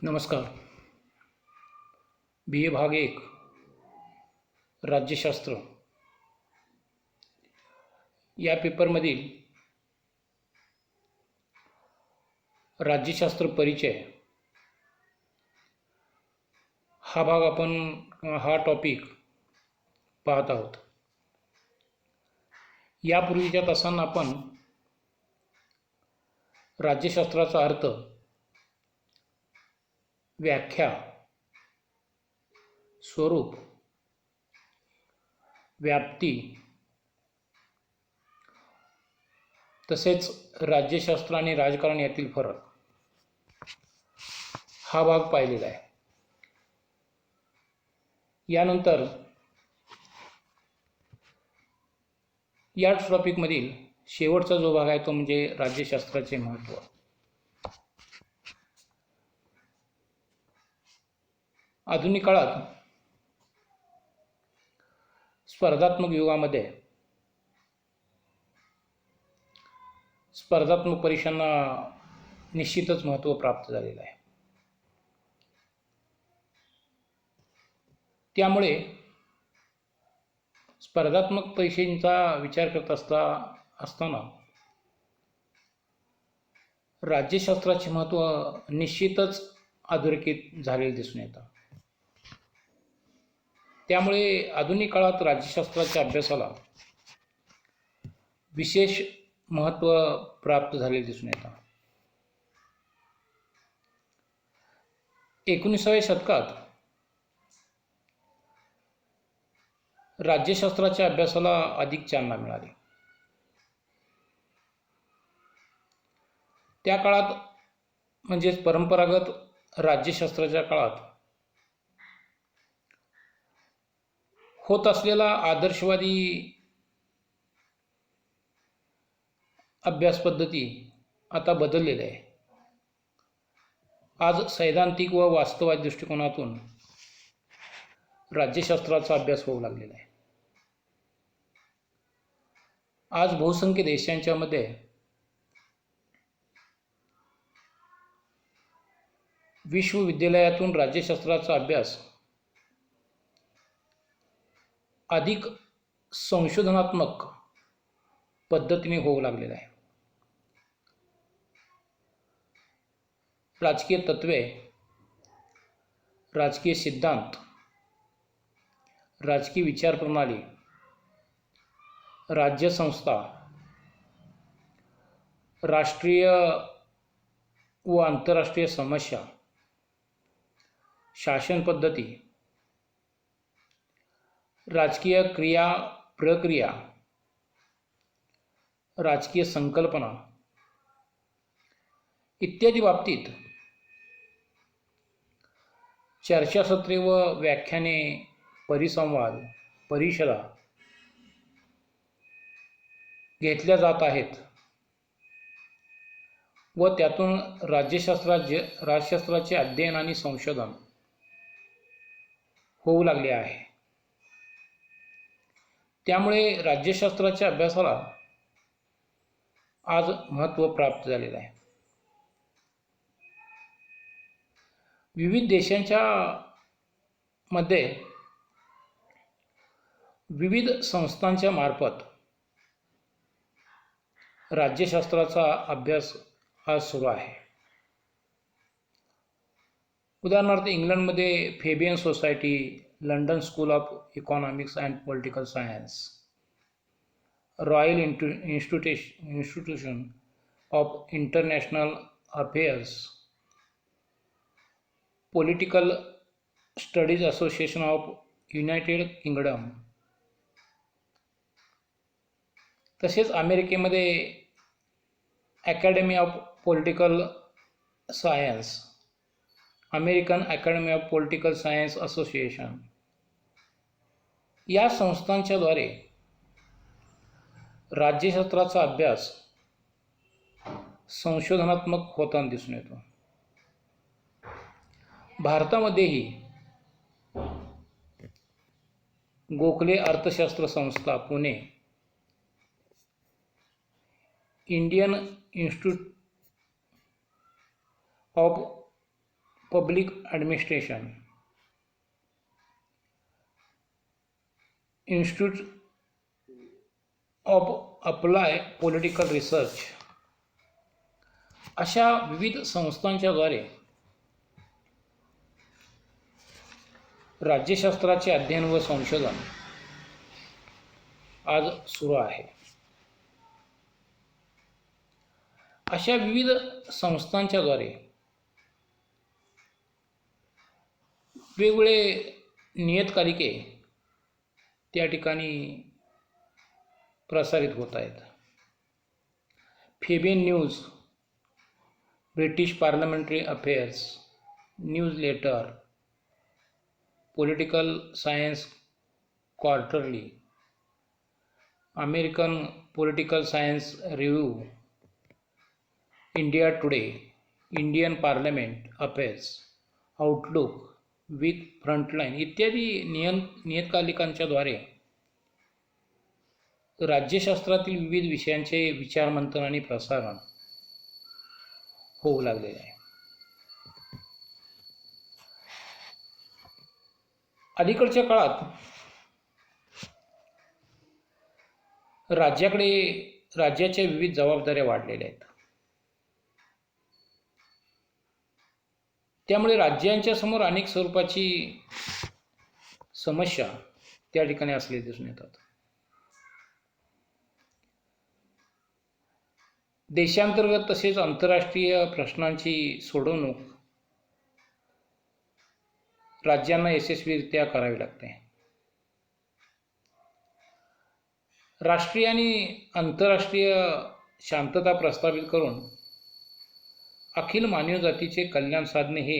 नमस्कार. बी ए भाग 1 राज्यशास्त्र या पेपरमधील राज्यशास्त्र परिचय हा टॉपिक पाहत आहोत. यापूर्वीच्या तासांना आपण राज्यशास्त्राचा अर्थ, व्याख्या, स्वरूप, व्याप्ती तसेच राज्यशास्त्र आणि राजकारण यातील फरक हा भाग पाहिलेला आहे. यानंतर या टॉपिकमधील शेवटचा जो भाग आहे तो म्हणजे राज्यशास्त्राचे महत्त्व. आधुनिक काळात स्पर्धात्मक युगामध्ये स्पर्धात्मक परीक्षांना निश्चितच महत्त्व प्राप्त झालेलं आहे. त्यामुळे स्पर्धात्मक परीक्षेचा विचार करत असताना राज्यशास्त्राचे महत्त्व निश्चितच अधोरेखित झालेले दिसून येतं. त्यामुळे आधुनिक काळात राज्यशास्त्राच्या अभ्यासाला विशेष महत्त्व प्राप्त झालेले दिसून येतं. 19व्या शतकात राज्यशास्त्राच्या अभ्यासाला अधिक चालना मिळाली. त्या काळात म्हणजेच परंपरागत राज्यशास्त्राच्या काळात होत असलेला आदर्शवादी अभ्यास पद्धती आता बदललेल्या आहे. आज सैद्धांतिक व वास्तववादी दृष्टिकोनातून राज्यशास्त्राचा अभ्यास होऊ लागलेला आहे. आज बहुसंख्य देशांच्या मध्ये विश्वविद्यालयातून राज्यशास्त्राचा अभ्यास अधिक संशोधनात्मक पद्धतीने होऊ लागलेला आहे. राजकीय तत्त्वे, राजकीय सिद्धांत, राजकीय विचारप्रणाली, राज्यसंस्था, राष्ट्रीय व आंतरराष्ट्रीय समस्या, शासन पद्धती, राजकीय क्रिया प्रक्रिया, राजकीय संकल्पना इत्यादी बाबतीत चर्चासत्रे व व्याख्याने, परिसंवाद, परिषदा घेतल्या जात आहेत व त्यातून राज्यशास्त्राचे अध्ययन आणि संशोधन होऊ लागले आहे. त्यामुळे राज्यशास्त्राच्या अभ्यासाला आज महत्त्व प्राप्त झालेलं आहे. विविध देशांच्या मध्ये विविध संस्थांच्या मार्फत राज्यशास्त्राचा अभ्यास आज सुरू आहे. उदाहरणार्थ इंग्लंडमध्ये Fabian society, London school of economics and political science, royal institution of international affairs, political studies association of United kingdom, तसेच अमेरिकेमध्ये academy of political science, American academy of political science association या संस्थांच्याद्वारे राज्यशास्त्राचा अभ्यास संशोधनात्मक होताना दिसून येतो. भारतामध्येही गोखले अर्थशास्त्र संस्था Pune, Indian institute of public administration, institute of apply political research अशा विविध संस्थांच्याद्वारे राज्यशास्त्राचे अध्ययन व संशोधन आज सुरू आहे. अशा विविध संस्थांच्याद्वारे वेगवेगळे नियतकालिके त्या ठिकाणी प्रसारित होत आहेत. Fabian news, British parliamentary affairs, newsletter, political science quarterly, American political science review, India today, Indian parliament affairs, outlook with frontline इत्यादी नियतकालिकांच्याद्वारे राज्यशास्त्रातील विविध विषयांचे विचारमंथन आणि प्रसारण होऊ लागलेले आहे. अलीकडच्या काळात राज्याच्या विविध जबाबदाऱ्या वाढलेल्या आहेत. त्यामुळे राज्यांच्या समोर अनेक स्वरूपाची समस्या त्या ठिकाणी असलेली दिसून येतात. देशांतर्गत तसेच आंतरराष्ट्रीय प्रश्नांची सोडवणूक राज्यांना यशस्वीरित्या करावी लागते. राष्ट्रीय आणि आंतरराष्ट्रीय शांतता प्रस्थापित करून अखिल मानवी जातीचे कल्याण साधणे हे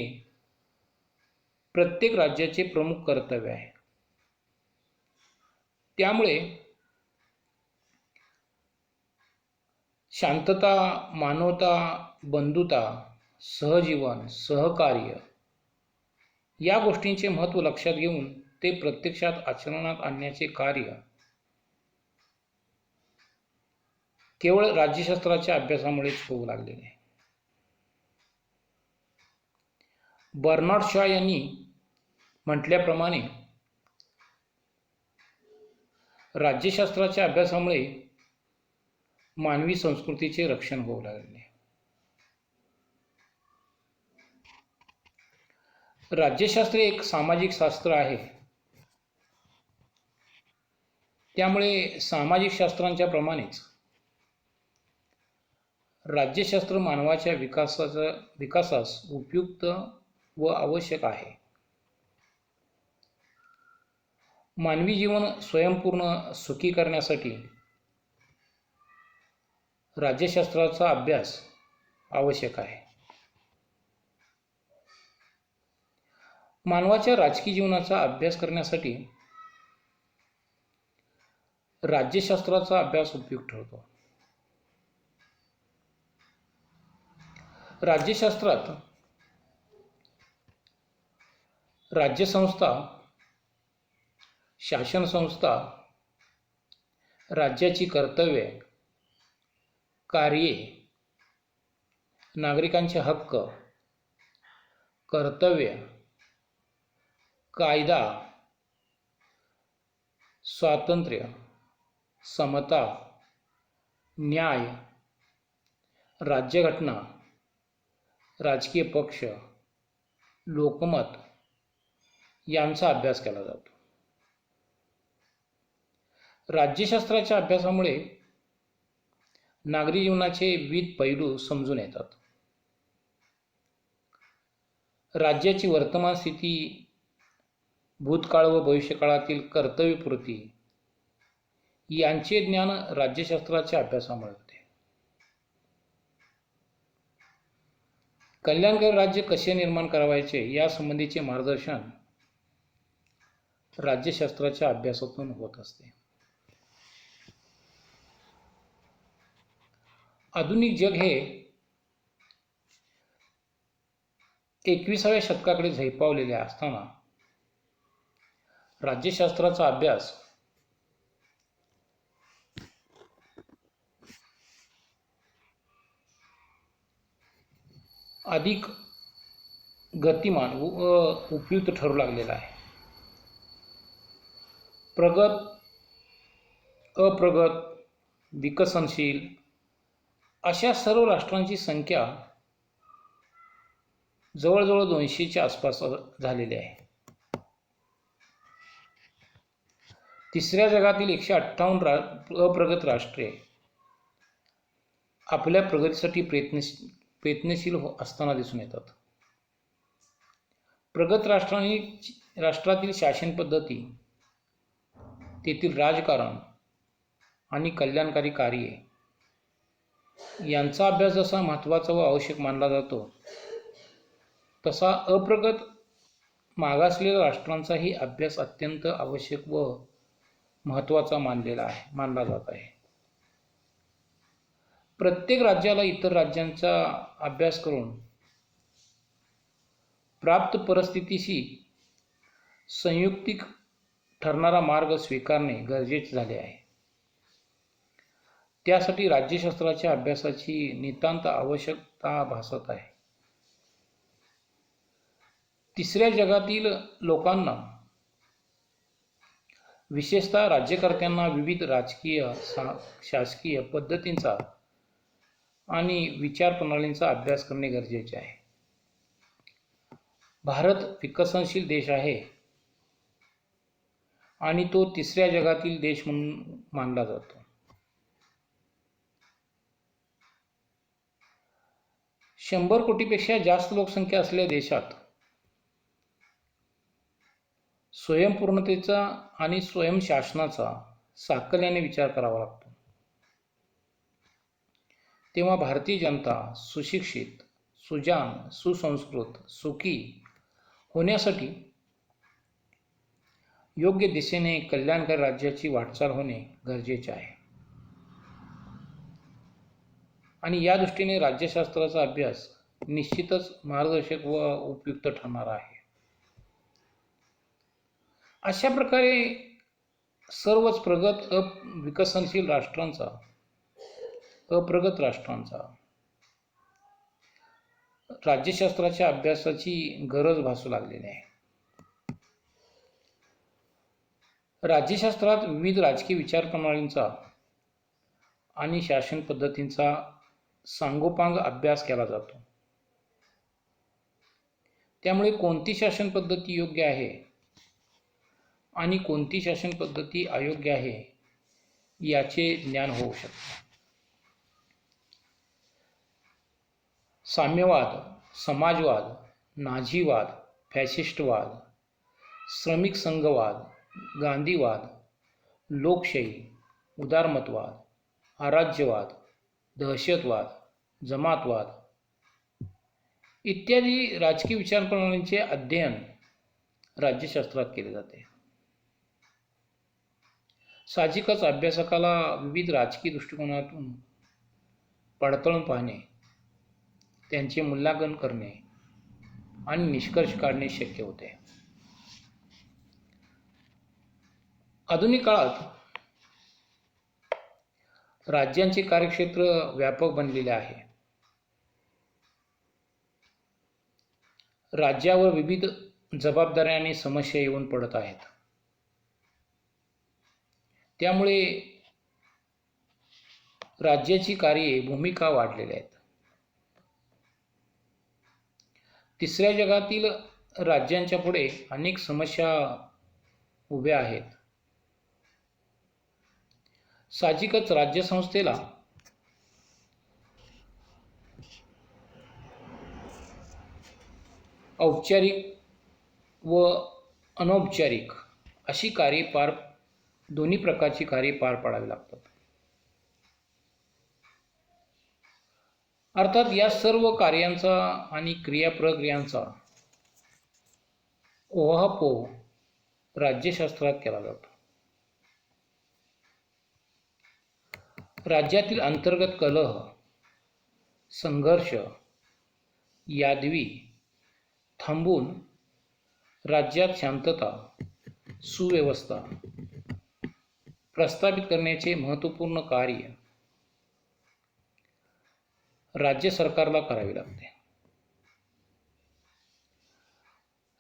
प्रत्येक राज्याचे प्रमुख कर्तव्य आहे. त्यामुळे शांतता, मानवता, बंधुता, सहजीवन, सहकार्य या गोष्टींचे महत्त्व लक्षात घेऊन ते प्रत्यक्षात आचरणात आणण्याचे कार्य केवळ राज्यशास्त्राच्या अभ्यासामुळेच होऊ लागलेले आहे. बर्नार्ड शॉ यांनी म्हटल्याप्रमाणे राज्यशास्त्राच्या अभ्यासामुळे मानवी संस्कृतीचे रक्षण होऊ लागले. राज्यशास्त्र एक सामाजिक शास्त्र आहे. त्यामुळे सामाजिक शास्त्रांच्या प्रमाणेच राज्यशास्त्र मानवाच्या विकासास उपयुक्त व आवश्यक आहे. मानवी जीवन स्वयंपूर्ण सुखी करण्यासाठी राज्यशास्त्राचा अभ्यास आवश्यक आहे. मानवाच्या राजकीय जीवनाचा अभ्यास करण्यासाठी राज्यशास्त्राचा अभ्यास उपयुक्त ठरतो. राज्यशास्त्रात राज्यसंस्था, शासन संस्था, राज्याची कर्तव्ये, कार्ये, नागरिकांचे हक्क, कर्तव्य, कायदा, स्वातंत्र्य, समता, न्याय, राज्यघटना, राजकीय पक्ष, लोकमत यांचा अभ्यास केला जातो. राज्यशास्त्राच्या अभ्यासामुळे नागरी जीवनाचे विविध पैलू समजून येतात. राज्याची वर्तमान स्थिती, भूतकाळ व भविष्यकाळातील कर्तव्यपूर्ती यांचे ज्ञान राज्यशास्त्राच्या अभ्यासामुळे होते. कल्याणकारी राज्य कसे निर्माण करावयाचे यासंबंधीचे मार्गदर्शन राज्यशास्त्राच्या अभ्यासातून होत असते. आधुनिक जग हे 21व्या शतकाकडे झेपावलेले असताना राज्यशास्त्राचा अभ्यास अधिक गतिमान व उपयुक्त ठरू लागलेला आहे. प्रगत, अप्रगत, विकसनशील अशा सर्व राष्ट्रांची संख्या जवळजवळ 200च्या आसपास झालेली आहे. तिसऱ्या जगातील 158 अप्रगत राष्ट्रे आपल्या प्रगतीसाठी प्रयत्नशील असताना दिसून येतात. प्रगत राष्ट्रातील शासन पद्धती, तेथील राजकारण आणि कल्याणकारी कार्ये यांचा अभ्यास जसा महत्त्वाचा व आवश्यक मानला जातो, तसा अप्रगत मागासलेल्या राष्ट्रांचाही अभ्यास अत्यंत आवश्यक व महत्त्वाचा मानला जात आहे. प्रत्येक राज्याला इतर राज्यांचा अभ्यास करून प्राप्त परिस्थितीशी संयुक्तिक ठरणारा मार्ग स्वीकारणे गरजेचे झाले आहे. त्यासाठी राज्यशास्त्राच्या अभ्यासाची नितांत आवश्यकता भासत आहे. तिसऱ्या जगातील लोकांना, विशेषतः राज्यकर्त्यांना विविध राजकीय, शासकीय पद्धतींचा आणि विचारप्रणालींचा अभ्यास करणे गरजेचे आहे. भारत विकसनशील देश आहे आणि तो तिसऱ्या जगातील देश म्हणून मानला जातो. शंभर कोटीपेक्षा जास्त लोकसंख्या असलेल्या देशात स्वयंपूर्णतेचा आणि स्वयंशासनाचा साकल्याने विचार करावा लागतो. तेव्हा भारतीय जनता सुशिक्षित, सुजाण, सुसंस्कृत, सुखी होण्यासाठी योग्य दिशेने कल्याणकारी राज्याची वाटचाल होणे गरजेचे आहे. आणि या दृष्टीने राज्यशास्त्राचा अभ्यास निश्चितच मार्गदर्शक व उपयुक्त ठरणार आहे. अशा प्रकारे सर्वच प्रगत विकसनशील राष्ट्रांचा, अप्रगत राष्ट्रांचा राज्यशास्त्राच्या अभ्यासाची गरज भासू लागलेली आहे. राज्यशास्त्रात विविध राजकीय विचारप्रणालींचा आणि शासन पद्धतींचा सांगोपांग अभ्यास केला जातो. त्यामुळे कोणती शासन पद्धती योग्य आहे आणि कोणती शासन पद्धती अयोग्य आहे याचे ज्ञान होऊ शकते. साम्यवाद, समाजवाद, नाझीवाद, फॅसिस्टवाद, श्रमिक संघवाद, गांधीवाद, लोकशाही, उदारमतवाद, अराज्यवाद, दहशतवाद, जमातवाद इत्यादी राजकीय विचारप्रणालींचे अध्ययन राज्यशास्त्रात केले जाते. साहजिकच अभ्यासकाला विविध राजकीय दृष्टिकोनातून पडताळून पाहणे, त्यांचे मूल्यांकन करणे आणि निष्कर्ष काढणे शक्य होते. आधुनिक काळात राज्यांचे कार्यक्षेत्र व्यापक बनलेले आहे. राज्यावर विविध जबाबदाऱ्या आणि समस्या येऊन पडत आहेत. त्यामुळे राज्याची कार्ये, भूमिका वाढलेल्या आहेत. तिसऱ्या जगातील राज्यांच्या पुढे अनेक समस्या उभ्या आहेत. साहजिकच राज्यसंस्थेला औपचारिक व अनौपचारिक अशी दोन्ही प्रकारची कार्ये पार पाडावी लागतात. अर्थात या सर्व कार्यांचा आणि क्रियाप्रक्रियांचा ओहापोह राज्यशास्त्रात केला जातो. राज्यातील अंतर्गत कलह, संघर्ष, यादवी थांबून राज्यात शांतता, सुव्यवस्था प्रस्थापित करण्याचे महत्त्वपूर्ण कार्य राज्य सरकारला करावे लागते.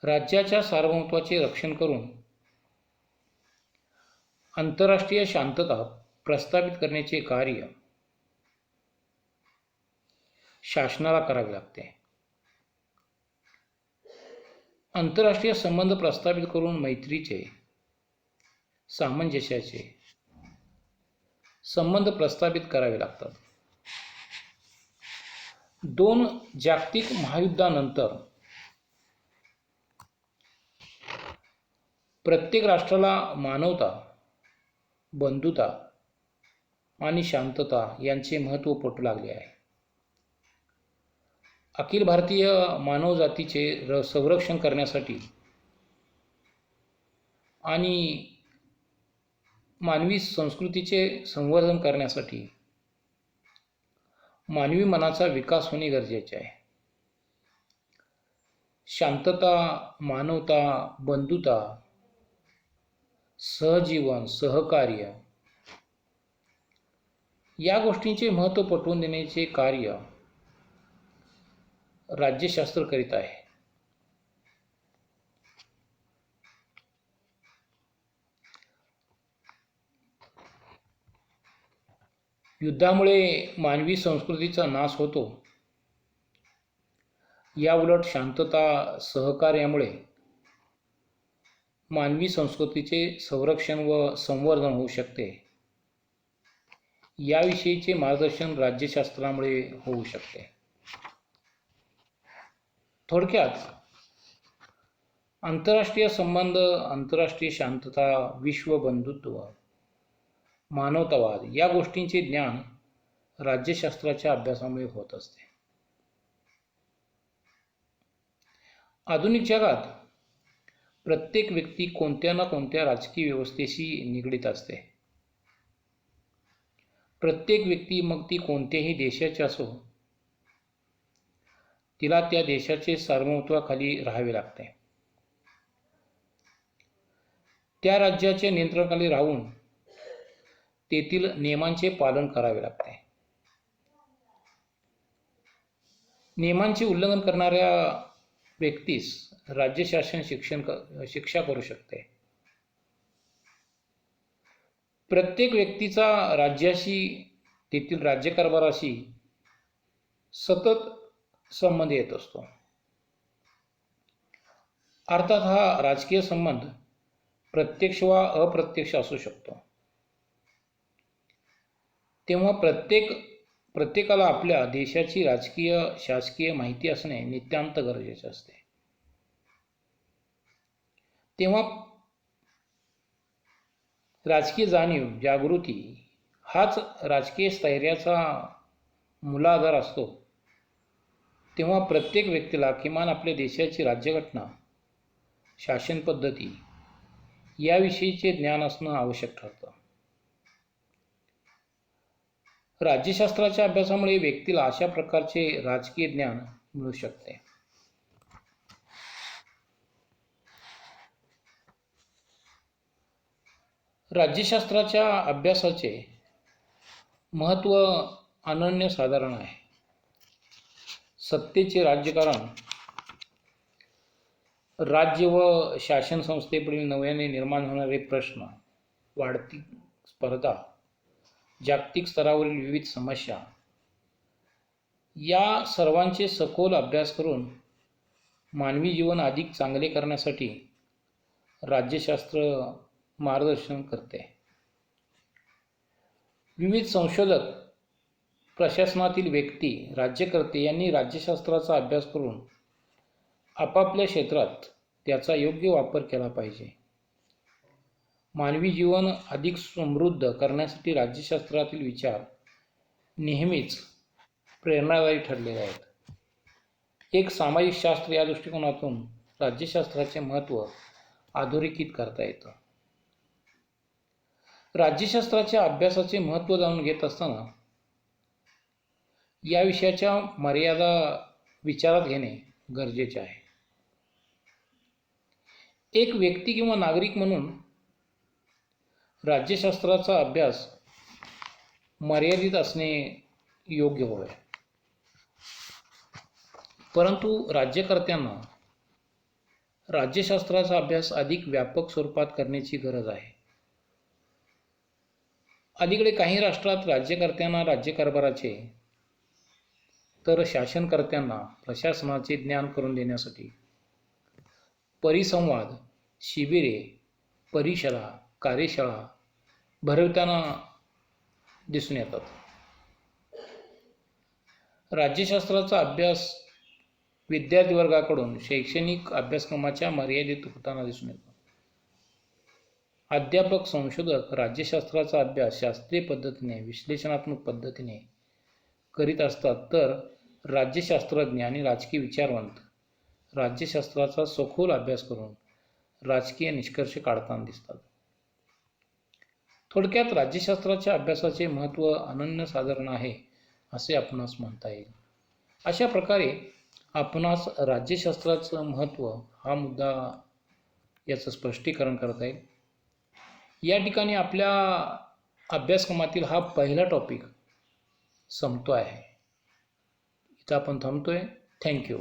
राज्याच्या सार्वभौमत्वाचे रक्षण करून आंतरराष्ट्रीय शांतता प्रस्थापित करण्याचे कार्य शासनाला करावे लागते. आंतरराष्ट्रीय संबंध प्रस्थापित करून मैत्रीचे, सामंजस्याचे संबंध प्रस्थापित करावे लागतात. 2 जागतिक महायुद्धानंतर प्रत्येक राष्ट्राला मानवता, बंधुता आणि शांतता यांचे महत्त्व पटू लागले आहे. अखिल भारतीय मानवजातीचे संरक्षण करण्यासाठी आणि मानवी संस्कृतीचे संवर्धन करण्यासाठी मानवी मनाचा विकास होणे गरजेचे आहे. शांतता, मानवता, बंधुता, सहजीवन, सहकार्य या गोष्टींचे महत्त्व पटवून देण्याचे कार्य राज्यशास्त्र करीत आहे. युद्धामुळे मानवी संस्कृतीचा नाश होतो. याउलट शांतता, सहकार्यामुळे मानवी संस्कृतीचे संरक्षण व संवर्धन होऊ शकते. याविषयीचे मार्गदर्शन राज्यशास्त्रामुळे होऊ शकते. थोडक्यात आंतरराष्ट्रीय संबंध, आंतरराष्ट्रीय शांतता, विश्व बंधुत्व, मानवतावाद या गोष्टींचे ज्ञान राज्यशास्त्राच्या अभ्यासामुळे होत असते. आधुनिक जगात प्रत्येक व्यक्ती कोणत्या ना कोणत्या राजकीय व्यवस्थेशी निगडीत असते. प्रत्येक व्यक्ती, मग ती कोणत्याही देशाची असो, तिला त्या देशाचे सार्वभौमत्वाखाली राहावे लागते. त्या राज्याच्या नियंत्रणाखाली राहून तेथील नियमांचे पालन करावे लागते. नियमांचे उल्लंघन करणाऱ्या व्यक्तीस राज्यशासन शिक्षा करू शकते. प्रत्येक व्यक्तीचा राज्याशी, तेथील राज्यकारभाराशी सतत संबंध येत असतो. अर्थात हा राजकीय संबंध प्रत्यक्ष वा अप्रत्यक्ष असू शकतो. तेव्हा प्रत्येकाला आपल्या देशाची राजकीय, शासकीय माहिती असणे नितांत गरजेचे असते. तेव्हा राजकीय जाणीव, जागृती हाच राजकीय स्थैर्याचा मूलाधार असतो. तेव्हा प्रत्येक व्यक्तीला किमान आपल्या देशाची राज्यघटना, शासन पद्धती याविषयीचे ज्ञान असणं आवश्यक ठरतं. राज्यशास्त्राच्या अभ्यासामुळे व्यक्तीला अशा प्रकारचे राजकीय ज्ञान मिळू शकते. राज्यशास्त्राच्या अभ्यासाचे महत्त्व अनन्यसाधारण आहे. सत्तेचे राजकारण, राज्य व शासन संस्थेपुढील नव्याने निर्माण होणारे प्रश्न, वाढती स्पर्धा, जागतिक स्तरावरील विविध समस्या या सर्वांचे सखोल अभ्यास करून मानवी जीवन अधिक चांगले करण्यासाठी राज्यशास्त्र मार्गदर्शन करते. विविध संशोधक, प्रशासनातील व्यक्ती, राज्यकर्ते यांनी राज्यशास्त्राचा अभ्यास करून आपापल्या क्षेत्रात त्याचा योग्य वापर केला पाहिजे. मानवी जीवन अधिक समृद्ध करण्यासाठी राज्यशास्त्रातील विचार नेहमीच प्रेरणादायी ठरलेले आहेत. एक सामाजिक शास्त्र या दृष्टिकोनातून राज्यशास्त्राचे महत्त्व अधोरेखित करता येतं. राज्यशास्त्राच्या अभ्यासाचे महत्त्व जाणून घेत असताना या विषयाच्या मर्यादा विचारात घेणे गरजेचे आहे. एक व्यक्ती किंवा नागरिक म्हणून राज्यशास्त्राचा अभ्यास मर्यादित असणे योग्य होय. परंतु राज्यकर्त्यांना राज्यशास्त्राचा अभ्यास अधिक व्यापक स्वरूपात करण्याची गरज आहे. अलीकडे काही राष्ट्रात राज्यकर्त्यांना राज्यकारभाराचे तर शासनकर्त्यांना प्रशासनाचे ज्ञान करून देण्यासाठी परिसंवाद, शिबिरे, परिषदा, कार्यशाळा भरवताना दिसून येतात. राज्यशास्त्राचा अभ्यास विद्यार्थी वर्गाकडून शैक्षणिक अभ्यासक्रमाच्या मर्यादित होताना दिसून येतो. अध्यापक, संशोधक राज्यशास्त्राचा अभ्यास शास्त्रीय पद्धतीने, विश्लेषणात्मक पद्धतीने करीत असतात, तर राज्यशास्त्रज्ञ आणि राजकीय विचारवंत राज्यशास्त्राचा सखोल अभ्यास करून राजकीय निष्कर्ष काढताना दिसतात. थोडक्यात राज्यशास्त्राच्या अभ्यासाचे महत्त्व अनन्यसाधारण आहे असे आपणास म्हणता येईल. अशा प्रकारे आपणास राज्यशास्त्राचं महत्त्व हा मुद्दा याचं स्पष्टीकरण करता येईल. या ठिकाणी आपल्या अभ्यासक्रमातील हा पहिला टॉपिक संपतो आहे. इथं आपण थांबतोय. थँक्यू.